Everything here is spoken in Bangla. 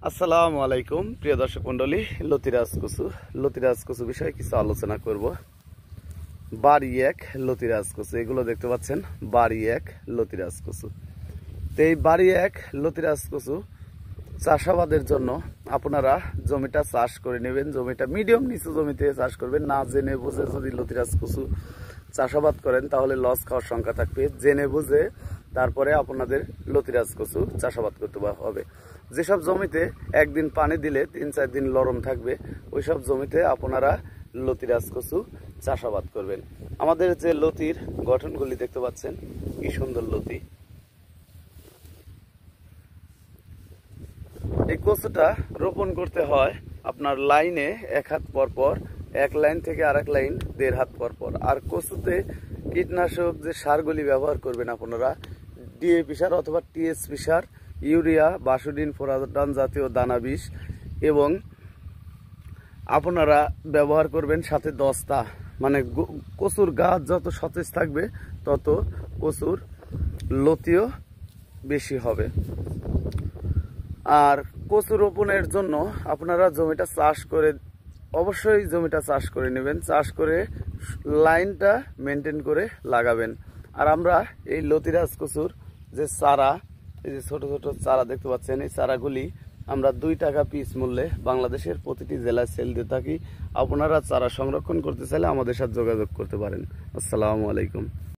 আসসালামু আলাইকুম প্রিয় দর্শক মন্ডলী, লতিরাজ কচু বিষয়ে কিছু আলোচনা করব। বাড়ি এক লতিরাজ কচু, এগুলো দেখতে পাচ্ছেন বাড়ি এক লতিরাজ কচু। তো এই বাড়ি এক লতিরাজ কচু চাষাবাদের জন্য আপনারা জমিটা চাষ করে নেবেন। জমিটা মিডিয়াম নিচু জমিতে চাষ করবেন। না জেনে বুঝে যদি লতিরাজ কচু চাষাবাদ করেন তাহলে লস খাওয়ার সংখ্যা থাকবে। জেনে বুঝে তারপরে আপনাদের লতিরাজ কচু চাষাবাদ করতে হবে। যেসব জমিতে একদিন পানি দিলে ৩-৪ দিন লরম থাকবে, ওইসব জমিতে আপনারা লতিরাজ কচু চাষাবাদ করবেন। আমাদের যে লতির গঠনগুলি দেখতে পাচ্ছেন, কি সুন্দর লতি। এই কচুটা রোপণ করতে হয় আপনার লাইনে ১ হাত পর পর, এক লাইন থেকে আরেক লাইন ১.৫ হাত পর পর। আর কচুতে কীটনাশক যে সারগুলি ব্যবহার করবেন আপনারা, ডিএপি সার অথবা টিএসপি সার, ইউরিয়া, বাসুডিন, ফোরাডন জাতীয় দানা বিষ, এবং আপনারা ব্যবহার করবেন সাথে দস্তা। মানে কচুর গাছ যত সতেজ থাকবে তত কচুর লতিও বেশি হবে। আর কচু রোপণের জন্য আপনারা জমিটা চাষ করে, অবশ্যই জমিটা চাষ করে নেবেন। চাষ করে লাইনটা মেনটেন করে লাগাবেন। আর আমরা এই লতিরাজ কচুর যে চারা, এই যে ছোট ছোট চারা দেখতে পাচ্ছেন, এই চারাগুলি আমরা 2 টাকা পিস মূল্যে বাংলাদেশের প্রতিটি জেলায় সেল দিয়ে থাকি। আপনারা চারা সংরক্ষণ করতে চাইলে আমাদের সাথে যোগাযোগ করতে পারেন। আসসালামু আলাইকুম।